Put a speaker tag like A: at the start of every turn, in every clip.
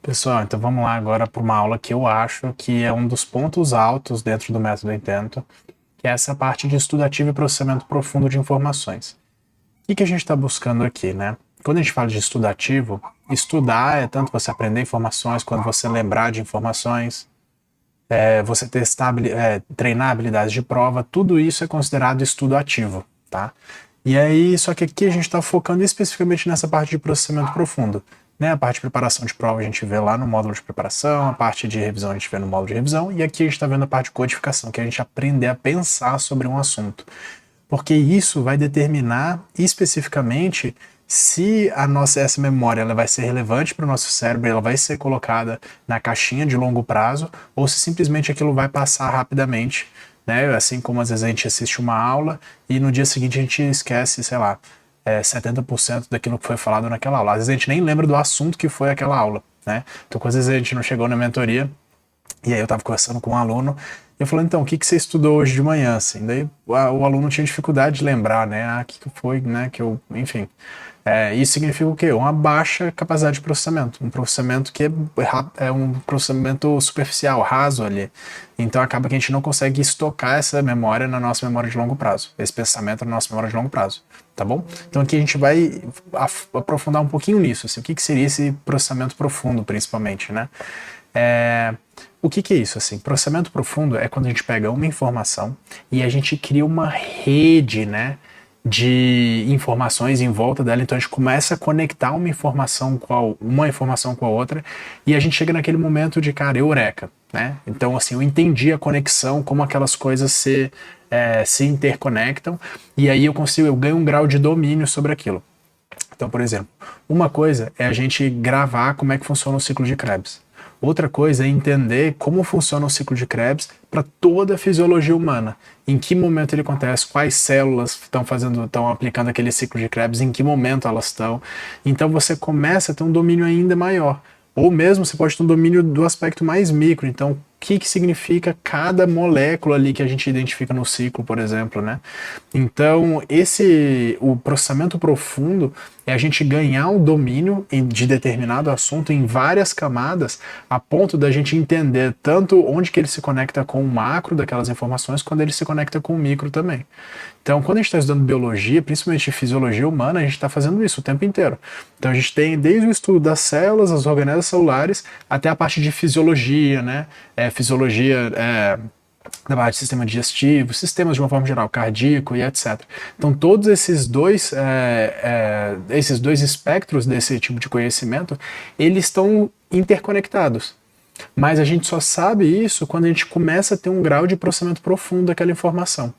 A: Pessoal, então vamos lá agora para uma aula que eu acho que é um dos pontos altos dentro do método Intento, que é essa parte de estudo ativo e processamento profundo de informações. O que a gente está buscando aqui, né? Quando a gente fala de estudo ativo, estudar é tanto você aprender informações, quanto você lembrar de informações, você testar, treinar habilidades de prova, tudo isso é considerado estudo ativo, tá? E aí, só que aqui a gente está focando especificamente nessa parte de processamento profundo. Né? A parte de preparação de prova a gente vê lá no módulo de preparação, a parte de revisão a gente vê no módulo de revisão, e aqui a gente está vendo a parte de codificação, que é a gente aprender a pensar sobre um assunto. Porque isso vai determinar especificamente se essa memória ela vai ser relevante para o nosso cérebro, ela vai ser colocada na caixinha de longo prazo, ou se simplesmente aquilo vai passar rapidamente, né? Assim como às vezes a gente assiste uma aula e no dia seguinte a gente esquece, sei lá, 70% daquilo que foi falado naquela aula. Às vezes a gente nem lembra do assunto que foi aquela aula, né? Então, às vezes a gente não chegou na mentoria, e aí eu estava conversando com um aluno, e eu falei, então, o que você estudou hoje de manhã, assim? Daí o aluno tinha dificuldade de lembrar, né? O que foi, né, que eu, enfim. Isso significa o quê? Uma baixa capacidade de processamento. Um processamento que é um processamento superficial, raso ali. Então acaba que a gente não consegue estocar essa memória na nossa memória de longo prazo. Esse pensamento na nossa memória de longo prazo. Tá bom? Então aqui a gente vai aprofundar um pouquinho nisso. Assim, o que seria esse processamento profundo, principalmente, né? O que é isso? Assim, processamento profundo é quando a gente pega uma informação e a gente cria uma rede, né, de informações em volta dela. Então a gente começa a conectar uma informação com a outra e a gente chega naquele momento de, cara, eureka, né? Então, assim, eu entendi a conexão, como aquelas coisas se interconectam, e aí eu ganho um grau de domínio sobre aquilo. Então, por exemplo, uma coisa é a gente gravar como é que funciona o ciclo de Krebs. Outra coisa é entender como funciona o ciclo de Krebs para toda a fisiologia humana. Em que momento ele acontece, quais células estão aplicando aquele ciclo de Krebs, em que momento elas estão. Então você começa a ter um domínio ainda maior. Ou mesmo você pode ter um domínio do aspecto mais micro. Então, o que significa cada molécula ali que a gente identifica no ciclo, por exemplo, né? Então, o processamento profundo é a gente ganhar o domínio de determinado assunto em várias camadas, a ponto da gente entender tanto onde que ele se conecta com o macro daquelas informações, quando ele se conecta com o micro também. Então, quando a gente está estudando biologia, principalmente fisiologia humana, a gente está fazendo isso o tempo inteiro. Então, a gente tem desde o estudo das células, as organelas celulares, até a parte de fisiologia, né? Fisiologia da parte de sistema digestivo, sistemas de uma forma geral, cardíaco e etc. Então, todos esses dois espectros desse tipo de conhecimento, eles estão interconectados. Mas a gente só sabe isso quando a gente começa a ter um grau de processamento profundo daquela informação.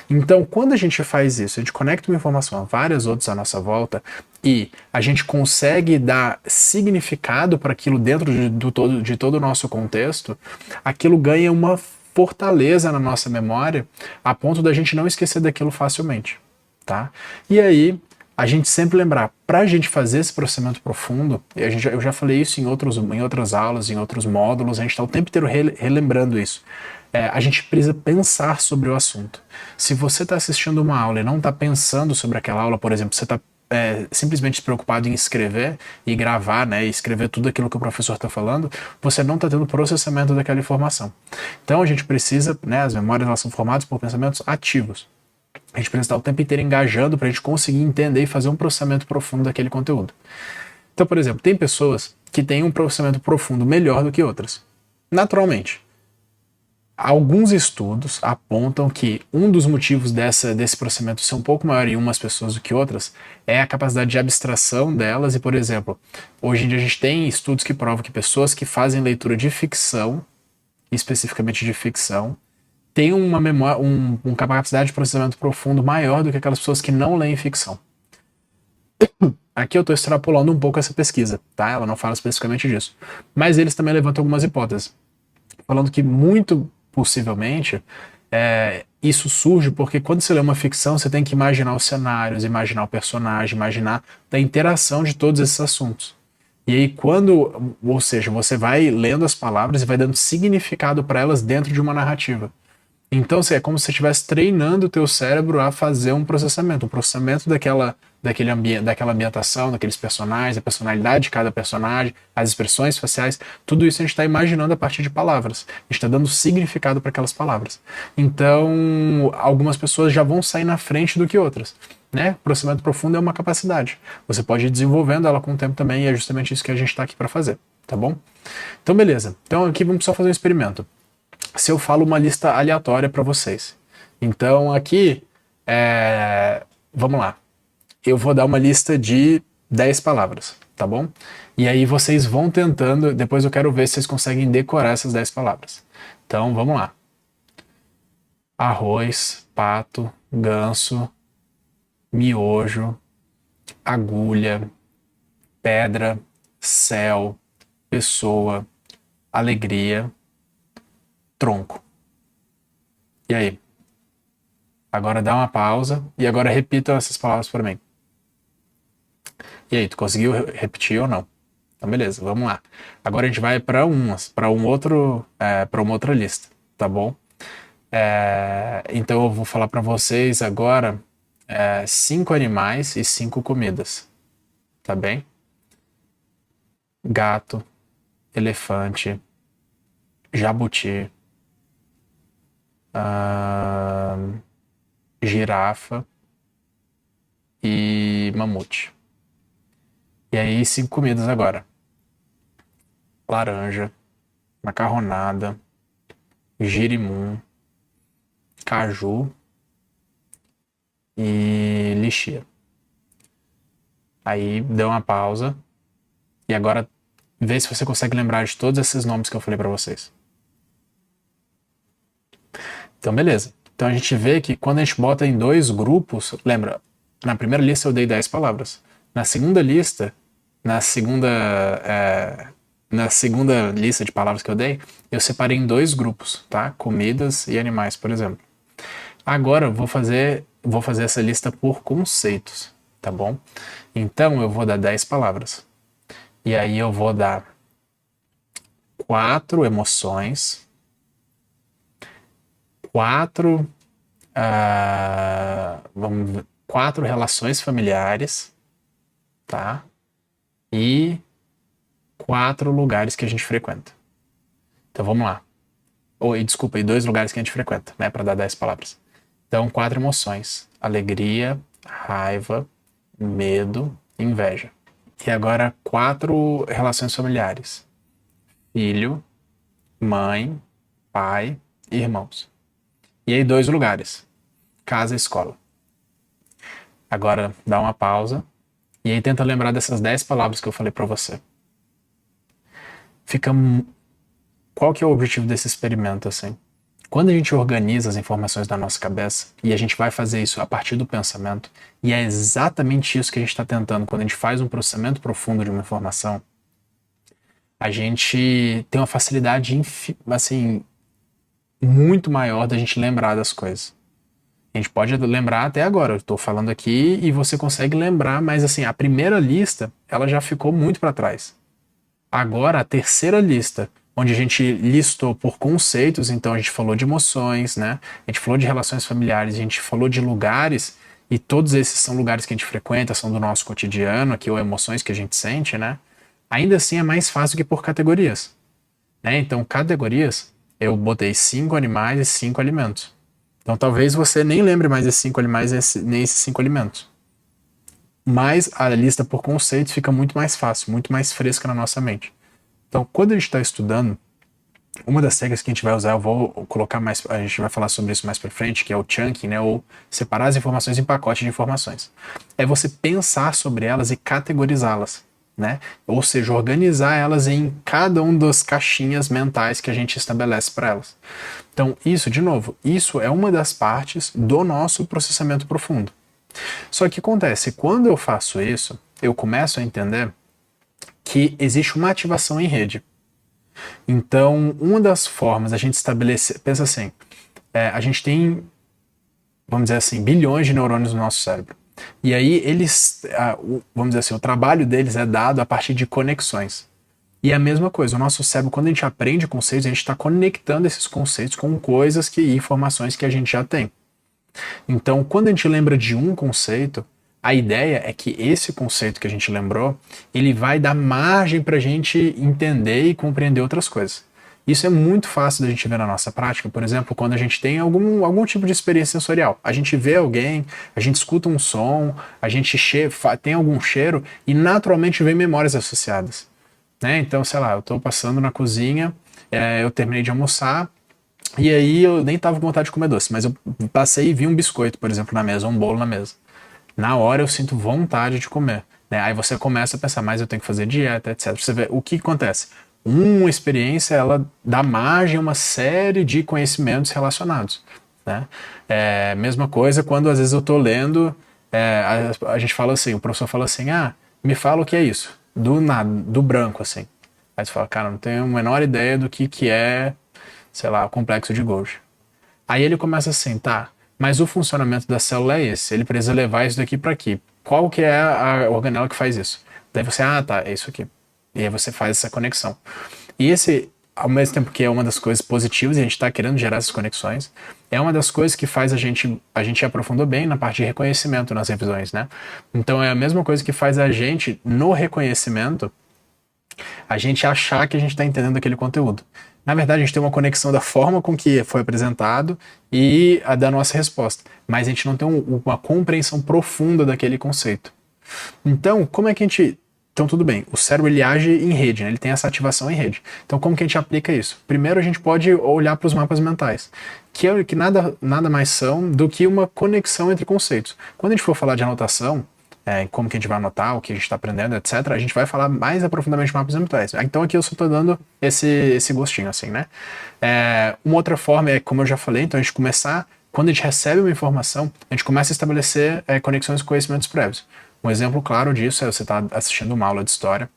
A: Então, quando a gente faz isso, a gente conecta uma informação a várias outras à nossa volta e a gente consegue dar significado para aquilo dentro de todo o nosso contexto, aquilo ganha uma fortaleza na nossa memória a ponto da gente não esquecer daquilo facilmente, tá? E aí, a gente sempre lembrar, para a gente fazer esse processamento profundo, eu já falei isso em outras aulas, em outros módulos, a gente está o tempo inteiro relembrando isso. A gente precisa pensar sobre o assunto. Se você está assistindo uma aula e não está pensando sobre aquela aula, por exemplo, você está simplesmente preocupado em escrever e gravar, né, e escrever tudo aquilo que o professor está falando, você não está tendo processamento daquela informação. Então a gente precisa, né, as memórias elas são formadas por pensamentos ativos. A gente precisa estar o tempo inteiro engajando para a gente conseguir entender e fazer um processamento profundo daquele conteúdo. Então, por exemplo, tem pessoas que têm um processamento profundo melhor do que outras. Naturalmente. Alguns estudos apontam que um dos motivos desse processamento ser um pouco maior em umas pessoas do que outras é a capacidade de abstração delas. E, por exemplo, hoje em dia a gente tem estudos que provam que pessoas que fazem leitura de ficção, especificamente de ficção, têm uma memória, uma capacidade de processamento profundo maior do que aquelas pessoas que não leem ficção. Aqui eu estou extrapolando um pouco essa pesquisa, tá? Ela não fala especificamente disso. Mas eles também levantam algumas hipóteses, falando que muito possivelmente isso surge porque quando você lê uma ficção, você tem que imaginar os cenários, imaginar o personagem, imaginar a interação de todos esses assuntos. E aí ou seja, você vai lendo as palavras e vai dando significado para elas dentro de uma narrativa. Então, assim, é como se você estivesse treinando o teu cérebro a fazer um processamento daquela ambientação, daqueles personagens, a personalidade de cada personagem, as expressões faciais, tudo isso a gente está imaginando a partir de palavras. A gente está dando significado para aquelas palavras. Então, algumas pessoas já vão sair na frente do que outras. Né? Processamento profundo é uma capacidade. Você pode ir desenvolvendo ela com o tempo também, e é justamente isso que a gente está aqui para fazer, tá bom? Então, beleza. Então, aqui vamos só fazer um experimento. Se eu falo uma lista aleatória para vocês. Então, aqui, vamos lá. Eu vou dar uma lista de 10 palavras, tá bom? E aí vocês vão tentando, depois eu quero ver se vocês conseguem decorar essas 10 palavras. Então, vamos lá. Arroz, pato, ganso, miojo, agulha, pedra, céu, pessoa, alegria, tronco. E aí? Agora dá uma pausa e agora repita essas palavras para mim. E aí, tu conseguiu repetir ou não? Então, beleza, vamos lá. Agora a gente vai para uma outra lista, tá bom? Então eu vou falar para vocês agora 5 animais e 5 comidas, tá bem? Gato, elefante, jabuti, girafa e mamute. E aí, 5 comidas agora. Laranja, macarronada, girimum, caju e lixia. Aí, dê uma pausa. E agora, vê se você consegue lembrar de todos esses nomes que eu falei para vocês. Então, beleza. Então, a gente vê que quando a gente bota em 2 grupos... Lembra, na primeira lista eu dei 10 palavras. Na segunda lista... Na segunda lista de palavras que eu dei, eu separei em 2 grupos, tá? Comidas e animais, por exemplo. Agora eu vou fazer essa lista por conceitos, tá bom? Então eu vou dar 10 palavras. E aí eu vou dar 4 emoções, 4 relações familiares, tá? E 4 lugares que a gente frequenta. Então vamos lá. Desculpa, e 2 lugares que a gente frequenta, né? Para dar 10 palavras. Então, 4 emoções: alegria, raiva, medo, inveja. E agora 4 relações familiares: filho, mãe, pai e irmãos. E aí 2 lugares: casa e escola. Agora dá uma pausa e aí tenta lembrar dessas 10 palavras que eu falei para você. Qual que é o objetivo desse experimento, assim? Quando a gente organiza as informações da nossa cabeça, e a gente vai fazer isso a partir do pensamento, e é exatamente isso que a gente está tentando quando a gente faz um processamento profundo de uma informação, a gente tem uma facilidade, assim, muito maior da gente lembrar das coisas. A gente pode lembrar até agora, eu estou falando aqui e você consegue lembrar, mas assim, a primeira lista, ela já ficou muito para trás. Agora, a terceira lista, onde a gente listou por conceitos, então a gente falou de emoções, né? A gente falou de relações familiares, a gente falou de lugares, e todos esses são lugares que a gente frequenta, são do nosso cotidiano, aqui, ou emoções que a gente sente, né? Ainda assim é mais fácil que por categorias, né? Então, categorias, eu botei 5 animais e 5 alimentos. Então, talvez você nem lembre mais desses 5 animais nem esses 5 alimentos. Mas a lista por conceitos fica muito mais fácil, muito mais fresca na nossa mente. Então, quando a gente está estudando, uma das regras que a gente vai usar, eu vou colocar mais, a gente vai falar sobre isso mais para frente, que é o chunking, né, ou separar as informações em pacotes de informações. É você pensar sobre elas e categorizá-las, né? Ou seja, organizar elas em cada uma das caixinhas mentais que a gente estabelece para elas. Então, isso, de novo, isso é uma das partes do nosso processamento profundo. Só que acontece, quando eu faço isso, eu começo a entender que existe uma ativação em rede. Então, uma das formas a gente estabelecer, pensa assim, a gente tem, vamos dizer assim, bilhões de neurônios no nosso cérebro. E aí eles, vamos dizer assim, o trabalho deles é dado a partir de conexões. E é a mesma coisa, o nosso cérebro, quando a gente aprende conceitos, a gente está conectando esses conceitos com coisas e informações que a gente já tem. Então, quando a gente lembra de um conceito, a ideia é que esse conceito que a gente lembrou, ele vai dar margem para a gente entender e compreender outras coisas. Isso é muito fácil da gente ver na nossa prática, por exemplo, quando a gente tem algum tipo de experiência sensorial. A gente vê alguém, a gente escuta um som, a gente tem algum cheiro e naturalmente vem memórias associadas. Né? Então, sei lá, eu estou passando na cozinha, eu terminei de almoçar, e aí eu nem tava com vontade de comer doce, mas eu passei e vi um biscoito, por exemplo, na mesa, um bolo na mesa. Na hora eu sinto vontade de comer. Né? Aí você começa a pensar, mas eu tenho que fazer dieta, etc. Você vê o que acontece. Uma experiência, ela dá margem a uma série de conhecimentos relacionados. Né? Mesma coisa quando às vezes eu tô lendo, a gente fala assim, o professor fala assim, me fala o que é isso. Do nada, do branco, assim. Aí você fala, cara, não tenho a menor ideia do que é, sei lá, o complexo de Golgi. Aí ele começa assim, tá, mas o funcionamento da célula é esse, ele precisa levar isso daqui para aqui. Qual que é a organela que faz isso? Daí você, tá, é isso aqui. E aí você faz essa conexão. E esse, ao mesmo tempo que é uma das coisas positivas, e a gente está querendo gerar essas conexões, é uma das coisas que faz a gente aprofundou bem na parte de reconhecimento nas revisões, né? Então é a mesma coisa que faz a gente, no reconhecimento, a gente achar que a gente está entendendo aquele conteúdo. Na verdade, a gente tem uma conexão da forma com que foi apresentado e a da nossa resposta, mas a gente não tem uma compreensão profunda daquele conceito. Então, como é que a gente... Então, tudo bem, o cérebro ele age em rede, né? Ele tem essa ativação em rede. Então, como que a gente aplica isso? Primeiro, a gente pode olhar para os mapas mentais, que nada mais são do que uma conexão entre conceitos. Quando a gente for falar de anotação, como que a gente vai anotar, o que a gente está aprendendo, etc., a gente vai falar mais aprofundadamente de mapas mentais. Então aqui eu só estou dando esse gostinho, assim, né? Uma outra forma é, como eu já falei, então a gente começar, quando a gente recebe uma informação, a gente começa a estabelecer conexões com conhecimentos prévios. Um exemplo claro disso é você estar assistindo uma aula de história,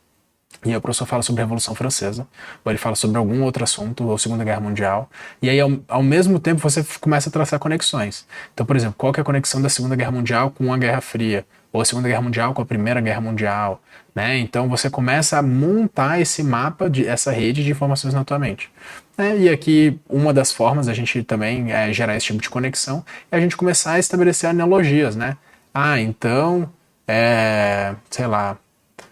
A: e aí o professor fala sobre a Revolução Francesa, ou ele fala sobre algum outro assunto, ou Segunda Guerra Mundial, e aí ao mesmo tempo você começa a traçar conexões. Então, por exemplo, qual que é a conexão da Segunda Guerra Mundial com a Guerra Fria? Ou a Segunda Guerra Mundial com a Primeira Guerra Mundial? Né? Então você começa a montar esse mapa, essa rede de informações na tua mente. E aqui, uma das formas da gente também gerar esse tipo de conexão é a gente começar a estabelecer analogias, né? Então, sei lá,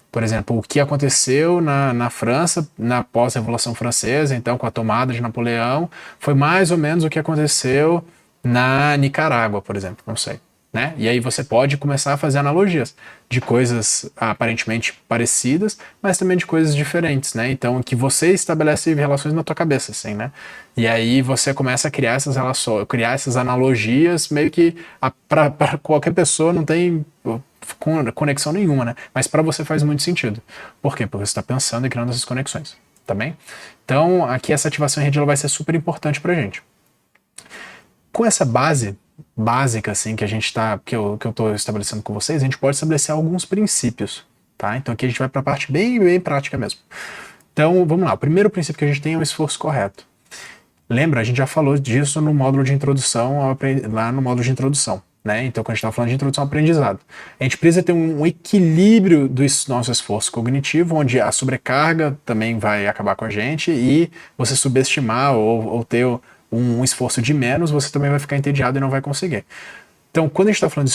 A: por exemplo, o que aconteceu na França, na pós-Revolução Francesa, então com a tomada de Napoleão, foi mais ou menos o que aconteceu na Nicarágua, por exemplo, não sei. Né? E aí você pode começar a fazer analogias de coisas aparentemente parecidas, mas também de coisas diferentes, né? Então, que você estabelece relações na tua cabeça, assim, né? E aí você começa a criar essas relações, criar essas analogias, meio que para qualquer pessoa não tem conexão nenhuma, né? Mas para você faz muito sentido. Por quê? Porque você está pensando e criando essas conexões, tá bem? Então, aqui essa ativação em rede ela vai ser super importante pra gente. Com essa base básica assim que a gente que eu estou estabelecendo com vocês, a gente pode estabelecer alguns princípios, tá? Então aqui a gente vai para a parte bem prática mesmo. Então vamos lá. O primeiro princípio que a gente tem é o esforço correto. Lembra, a gente já falou disso no módulo de introdução, lá no módulo de introdução, né? Então quando a gente estava falando de introdução ao aprendizado, a gente precisa ter um equilíbrio do nosso esforço cognitivo, onde a sobrecarga também vai acabar com a gente e você subestimar ou ter um esforço de menos, você também vai ficar entediado e não vai conseguir. Então, quando a gente está falando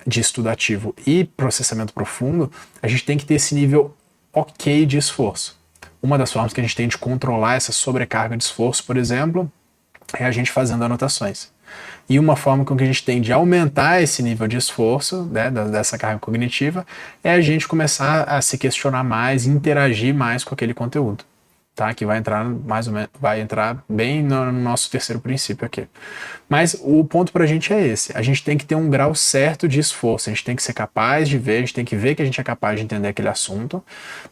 A: de estudo ativo e processamento profundo, a gente tem que ter esse nível ok de esforço. Uma das formas que a gente tem de controlar essa sobrecarga de esforço, por exemplo, é a gente fazendo anotações. E uma forma com que a gente tem de aumentar esse nível de esforço, né, dessa carga cognitiva, é a gente começar a se questionar mais, interagir mais com aquele conteúdo. Tá, que vai entrar mais ou menos, vai entrar bem no nosso terceiro princípio aqui. Mas o ponto pra gente é esse. A gente tem que ter um grau certo de esforço. A gente tem que ser capaz de ver, a gente tem que ver que a gente é capaz de entender aquele assunto,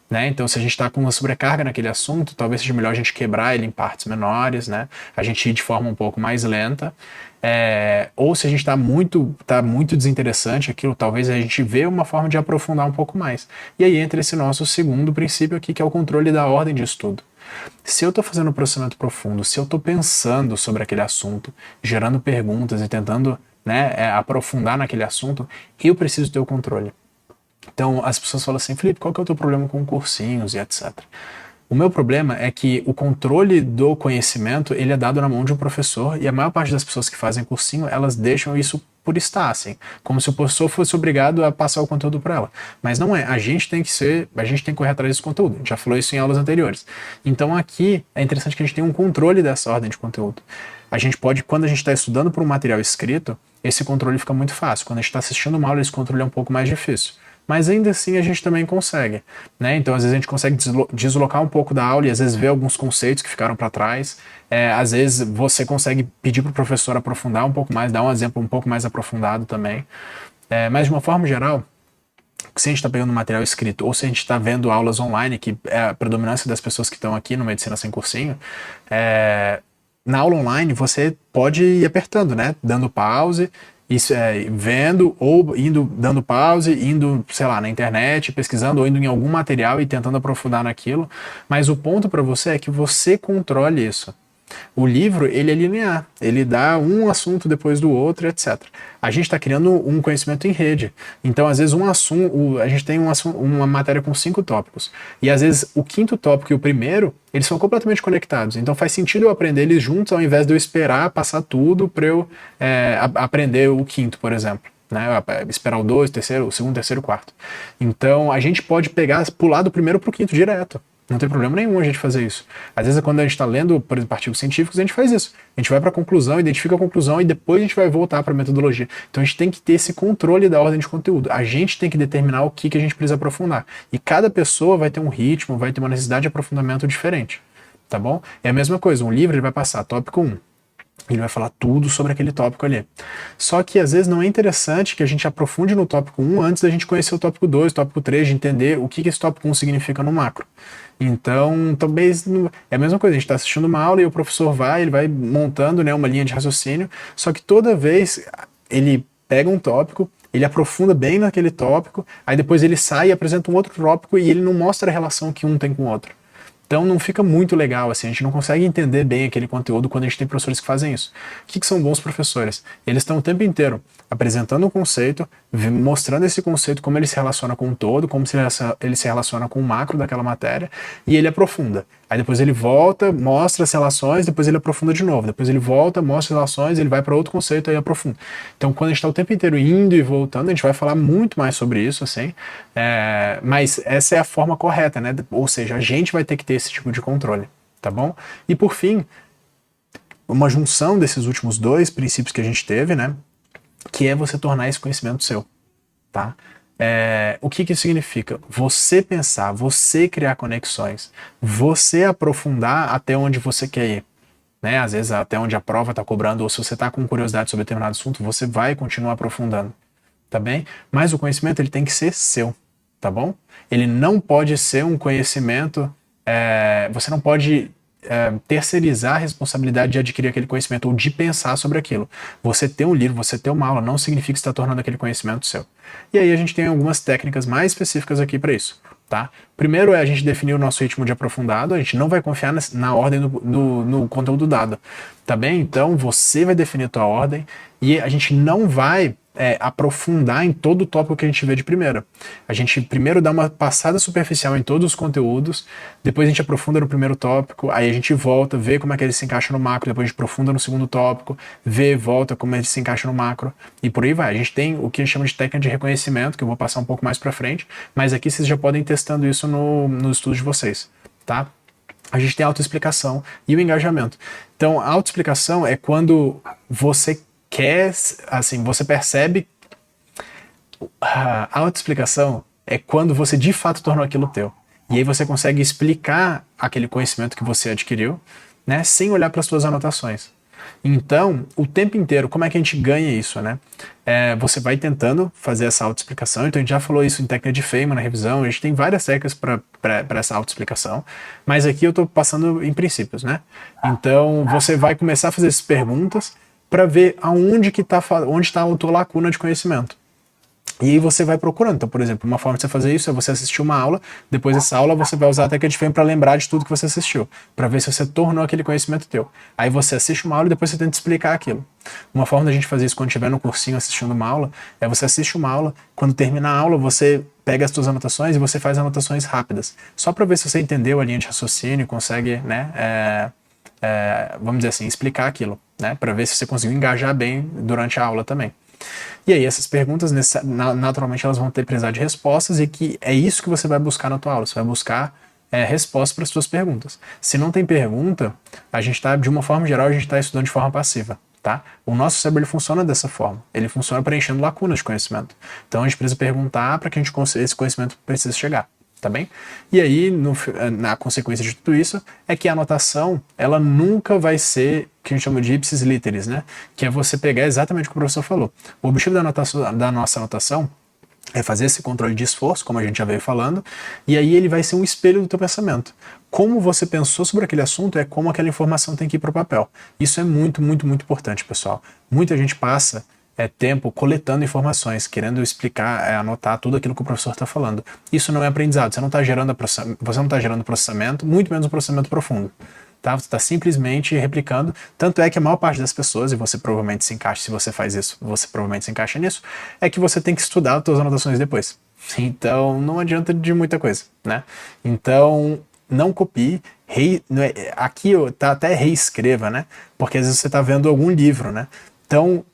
A: né? Então, se a gente está com uma sobrecarga naquele assunto, talvez seja melhor a gente quebrar ele em partes menores, né? A gente ir de forma um pouco mais lenta. Ou se a gente está muito desinteressante aquilo, talvez a gente vê uma forma de aprofundar um pouco mais. E aí entra esse nosso segundo princípio aqui, que é o controle da ordem de estudo. Se eu estou fazendo um processamento profundo, se eu estou pensando sobre aquele assunto, gerando perguntas e tentando aprofundar naquele assunto, eu preciso ter o controle. Então, as pessoas falam assim, Felipe, qual que é o teu problema com cursinhos e etc. O meu problema é que o controle do conhecimento, ele é dado na mão de um professor e a maior parte das pessoas que fazem cursinho, elas deixam isso por estar, assim, como se o professor fosse obrigado a passar o conteúdo para ela. Mas não é, a gente tem que correr atrás desse conteúdo. A gente já falou isso em aulas anteriores. Então aqui é interessante que a gente tenha um controle dessa ordem de conteúdo. A gente pode, quando a gente está estudando por um material escrito, esse controle fica muito fácil. Quando a gente está assistindo uma aula, esse controle é um pouco mais difícil. Mas ainda assim a gente também consegue, né? Então às vezes a gente consegue deslocar um pouco da aula e às vezes ver alguns conceitos que ficaram para trás. Às vezes você consegue pedir para o professor aprofundar um pouco mais, dar um exemplo um pouco mais aprofundado também. Mas de uma forma geral, se a gente está pegando material escrito ou se a gente está vendo aulas online, que é a predominância das pessoas que estão aqui no Medicina Sem Cursinho, na aula online você pode ir apertando, né? Dando pause, isso vendo ou indo dando pause, indo, sei lá, na internet, pesquisando ou indo em algum material e tentando aprofundar naquilo. Mas o ponto para você é que você controle isso. O livro, ele é linear, ele dá um assunto depois do outro, etc. A gente está criando um conhecimento em rede. Então, às vezes, a gente tem uma matéria com 5 tópicos. E, às vezes, o quinto tópico e o primeiro, eles são completamente conectados. Então, faz sentido eu aprender eles juntos, ao invés de eu esperar passar tudo para eu aprender o quinto, por exemplo. Né, esperar o 2, o segundo, terceiro, quarto. Então, a gente pode pular do primeiro para o quinto direto. Não tem problema nenhum a gente fazer isso. Às vezes, quando a gente está lendo, por exemplo, artigos científicos, a gente faz isso. A gente vai para a conclusão, identifica a conclusão e depois a gente vai voltar para a metodologia. Então, a gente tem que ter esse controle da ordem de conteúdo. A gente tem que determinar o que a gente precisa aprofundar. E cada pessoa vai ter um ritmo, vai ter uma necessidade de aprofundamento diferente. Tá bom? É a mesma coisa. Um livro ele vai passar tópico 1. Ele vai falar tudo sobre aquele tópico ali. Só que às vezes não é interessante que a gente aprofunde no tópico 1 antes da gente conhecer o tópico 2, o tópico 3, de entender o que esse tópico 1 significa no macro. Então, talvez é a mesma coisa, a gente está assistindo uma aula e o professor ele vai montando, né, uma linha de raciocínio, só que toda vez ele pega um tópico, ele aprofunda bem naquele tópico, aí depois ele sai e apresenta um outro tópico e ele não mostra a relação que um tem com o outro. Então não fica muito legal, assim, a gente não consegue entender bem aquele conteúdo quando a gente tem professores que fazem isso. O que são bons professores? Eles estão o tempo inteiro apresentando um conceito, mostrando esse conceito, como ele se relaciona com o todo, como ele se relaciona com o macro daquela matéria, e ele aprofunda. Aí depois ele volta, mostra as relações, depois ele aprofunda de novo. Depois ele volta, mostra as relações, ele vai para outro conceito e aprofunda. Então quando a gente está o tempo inteiro indo e voltando, a gente vai falar muito mais sobre isso, assim, mas essa é a forma correta, né? Ou seja, a gente vai ter que ter esse tipo de controle, tá bom? E por fim, uma junção desses últimos 2 princípios que a gente teve, né? Que é você tornar esse conhecimento seu, tá? O que isso significa? Você pensar, você criar conexões, você aprofundar até onde você quer ir. Né? Às vezes até onde a prova está cobrando, ou se você está com curiosidade sobre determinado assunto, você vai continuar aprofundando, tá bem? Mas o conhecimento ele tem que ser seu, tá bom? Ele não pode ser um conhecimento, você não pode terceirizar a responsabilidade de adquirir aquele conhecimento ou de pensar sobre aquilo. Você ter um livro, você ter uma aula, não significa que você está tornando aquele conhecimento seu. E aí a gente tem algumas técnicas mais específicas aqui para isso. Tá? Primeiro é a gente definir o nosso ritmo de aprofundado, a gente não vai confiar na ordem no conteúdo dado, tá bem? Então você vai definir a tua ordem e a gente não vai aprofundar em todo o tópico que a gente vê de primeira. A gente primeiro dá uma passada superficial em todos os conteúdos, depois a gente aprofunda no primeiro tópico, aí a gente volta, vê como é que ele se encaixa no macro, depois a gente aprofunda no segundo tópico, vê, volta como ele se encaixa no macro, e por aí vai. A gente tem o que a gente chama de técnica de reconhecimento, que eu vou passar um pouco mais pra frente, mas aqui vocês já podem ir testando isso no estudo de vocês, tá? A gente tem a autoexplicação e o engajamento. Então, a autoexplicação é quando você assim, você percebe. A autoexplicação é quando você de fato tornou aquilo teu. E aí você consegue explicar aquele conhecimento que você adquiriu, né, sem olhar para as suas anotações. Então, o tempo inteiro, como é que a gente ganha isso, né? Você vai tentando fazer essa autoexplicação. Então, a gente já falou isso em técnica de Feynman na revisão. A gente tem várias técnicas para essa autoexplicação. Mas aqui eu estou passando em princípios, né? Então, você vai começar a fazer essas perguntas para ver onde está a tua lacuna de conhecimento. E aí você vai procurando. Então, por exemplo, uma forma de você fazer isso é você assistir uma aula, depois dessa aula você vai usar a técnica de Feynman para lembrar de tudo que você assistiu, para ver se você tornou aquele conhecimento teu. Aí você assiste uma aula e depois você tenta explicar aquilo. Uma forma da gente fazer isso quando estiver no cursinho assistindo uma aula, é você assiste uma aula, quando termina a aula você pega as suas anotações e você faz anotações rápidas, só para ver se você entendeu a linha de raciocínio e consegue, né, vamos dizer assim, explicar aquilo, né, para ver se você conseguiu engajar bem durante a aula também. E aí essas perguntas, naturalmente, elas vão ter precisar de respostas e que é isso que você vai buscar na tua aula. Você vai buscar respostas para as suas perguntas. Se não tem pergunta, a gente está, de uma forma geral, a gente está estudando de forma passiva. Tá? O nosso cérebro ele funciona dessa forma. Ele funciona preenchendo lacunas de conhecimento. Então a gente precisa perguntar para que a gente esse conhecimento precisa chegar. Tá bem? E aí, na consequência de tudo isso, é que a anotação, ela nunca vai ser, que a gente chama de ipsis literis, né? Que é você pegar exatamente o que o professor falou. O objetivo da nossa anotação é fazer esse controle de esforço, como a gente já veio falando, e aí ele vai ser um espelho do teu pensamento. Como você pensou sobre aquele assunto é como aquela informação tem que ir para o papel. Isso é muito, muito, muito importante, pessoal. Muita gente passa tempo coletando informações, querendo explicar, anotar tudo aquilo que o professor está falando. Isso não é aprendizado, você não está gerando processamento, muito menos um processamento profundo. Tá? Você está simplesmente replicando, tanto é que a maior parte das pessoas, e você provavelmente se encaixa, se você faz isso, você provavelmente se encaixa nisso, é que você tem que estudar as suas anotações depois. Então, não adianta de muita coisa, né? Então, não copie, aqui tá até reescreva, né? Porque às vezes você está vendo algum livro, né? Então,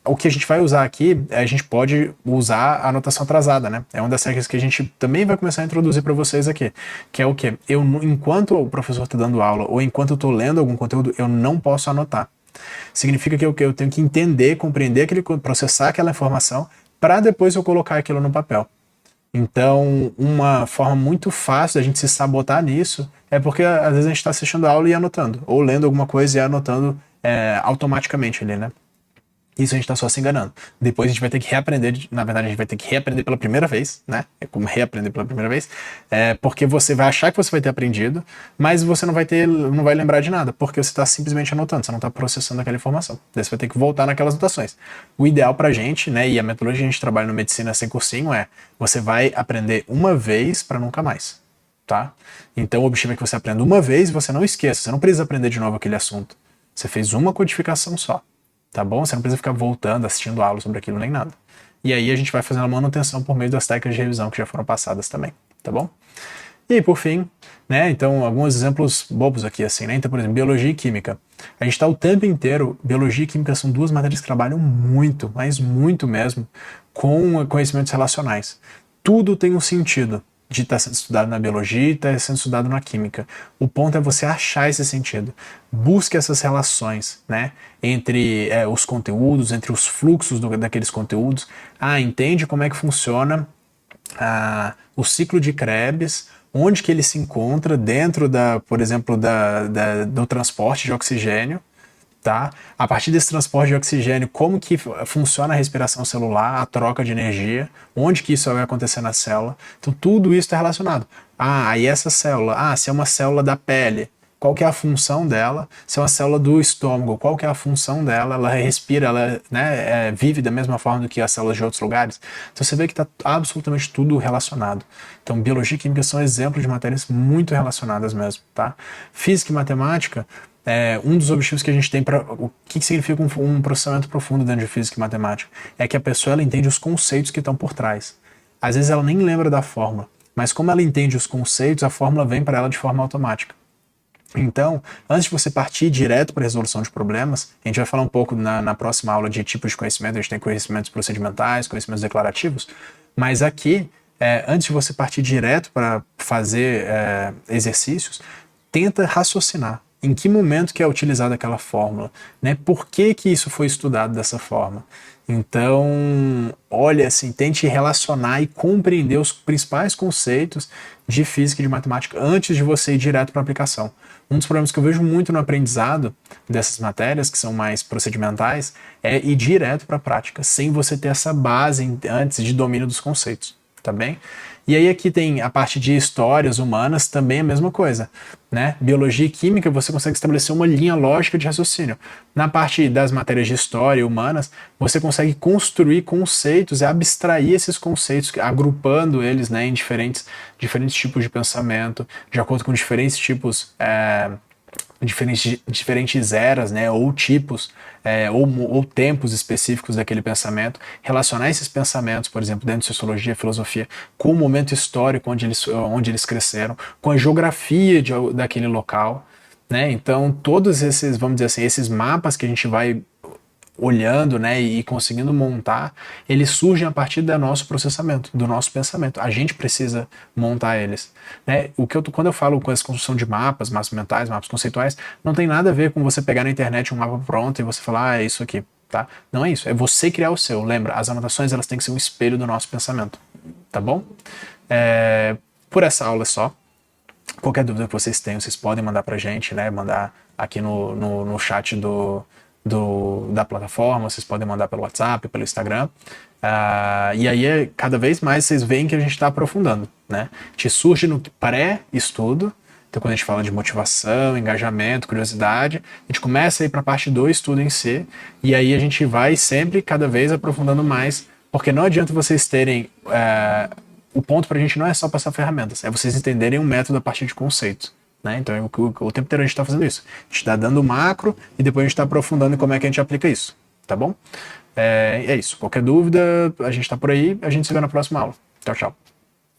A: o que a gente vai usar aqui, a gente pode usar a anotação atrasada, né? É uma das técnicas que a gente também vai começar a introduzir para vocês aqui, que é o quê? Enquanto o professor está dando aula ou enquanto eu estou lendo algum conteúdo, eu não posso anotar. Significa que eu tenho que entender, compreender, processar aquela informação para depois eu colocar aquilo no papel. Então, uma forma muito fácil da gente se sabotar nisso é porque às vezes a gente está assistindo a aula e anotando, ou lendo alguma coisa e anotando automaticamente ali, né? Isso a gente está só se enganando. Depois a gente vai ter que reaprender, na verdade a gente vai ter que reaprender pela primeira vez, né? É como reaprender pela primeira vez, porque você vai achar que você vai ter aprendido, mas você não vai lembrar de nada, porque você está simplesmente anotando, você não está processando aquela informação. Daí você vai ter que voltar naquelas anotações. O ideal pra gente, né, e a metodologia que a gente trabalha no Medicina Sem Cursinho você vai aprender uma vez para nunca mais, tá? Então o objetivo é que você aprenda uma vez e você não esqueça, você não precisa aprender de novo aquele assunto. Você fez uma codificação só. Tá bom? Você não precisa ficar voltando, assistindo aula sobre aquilo nem nada. E aí a gente vai fazendo a manutenção por meio das técnicas de revisão que já foram passadas também, tá bom? E aí, por fim, né, então alguns exemplos bobos aqui assim, né? Então, por exemplo, biologia e química. A gente está o tempo inteiro, biologia e química são duas matérias que trabalham muito, mas muito mesmo, com conhecimentos relacionais. Tudo tem um sentido de estar sendo estudado na biologia e estar sendo estudado na química. O ponto é você achar esse sentido. Busque essas relações, né, entre os conteúdos, entre os fluxos daqueles conteúdos. Entende como é que funciona o ciclo de Krebs, onde que ele se encontra dentro por exemplo, do transporte de oxigênio. Tá? A partir desse transporte de oxigênio, como que funciona a respiração celular, a troca de energia, onde que isso vai acontecer na célula. Então tudo isso está relacionado. E essa célula, se é uma célula da pele, qual que é a função dela? Se é uma célula do estômago, qual que é a função dela? Ela respira, ela vive da mesma forma do que as células de outros lugares. Então você vê que está absolutamente tudo relacionado. Então biologia e química são exemplos de matérias muito relacionadas mesmo. Tá? Física e matemática, um dos objetivos que a gente tem para o que significa um processamento profundo dentro de física e matemática é que a pessoa ela entende os conceitos que estão por trás. Às vezes ela nem lembra da fórmula, mas como ela entende os conceitos, a fórmula vem para ela de forma automática. Então, antes de você partir direto para a resolução de problemas, a gente vai falar um pouco na próxima aula de tipos de conhecimento. A gente tem conhecimentos procedimentais, conhecimentos declarativos, mas aqui, antes de você partir direto para fazer exercícios, tenta raciocinar. Em que momento que é utilizada aquela fórmula, né? Por que que isso foi estudado dessa forma? Então, olha assim, tente relacionar e compreender os principais conceitos de física e de matemática antes de você ir direto para a aplicação. Um dos problemas que eu vejo muito no aprendizado dessas matérias, que são mais procedimentais, é ir direto para a prática, sem você ter essa base antes de domínio dos conceitos, tá bem? E aí aqui tem a parte de histórias humanas, também a mesma coisa, né? Biologia e química, você consegue estabelecer uma linha lógica de raciocínio. Na parte das matérias de história humanas, você consegue construir conceitos e abstrair esses conceitos, agrupando eles, né, em diferentes tipos de pensamento, de acordo com diferentes tipos diferentes eras, né, ou tipos, ou tempos específicos daquele pensamento, relacionar esses pensamentos, por exemplo, dentro de sociologia, filosofia, com o momento histórico onde eles cresceram, com a geografia daquele local, né? Então, todos esses, vamos dizer assim, esses mapas que a gente vai olhando, né, e conseguindo montar, eles surgem a partir do nosso processamento, do nosso pensamento. A gente precisa montar eles, né? Quando eu falo com essa construção de mapas mentais, mapas conceituais, não tem nada a ver com você pegar na internet um mapa pronto e você falar, é isso aqui, tá? Não é isso, é você criar o seu. Lembra, as anotações elas têm que ser um espelho do nosso pensamento, tá bom? Por essa aula é só. Qualquer dúvida que vocês tenham, vocês podem mandar pra gente, né? Mandar aqui no chat da plataforma, vocês podem mandar pelo WhatsApp, pelo Instagram. E aí, cada vez mais vocês veem que a gente está aprofundando, né? A gente surge no pré-estudo, então quando a gente fala de motivação, engajamento, curiosidade, a gente começa a ir para a parte do estudo em si, e aí a gente vai sempre, cada vez, aprofundando mais, porque não adianta vocês terem... o ponto para a gente não é só passar ferramentas, é vocês entenderem um método a partir de conceitos. Né? Então, o tempo inteiro a gente está fazendo isso. A gente está dando o macro e depois a gente está aprofundando em como é que a gente aplica isso. Tá bom? É isso. Qualquer dúvida, a gente está por aí. A gente se vê na próxima aula. Tchau, tchau.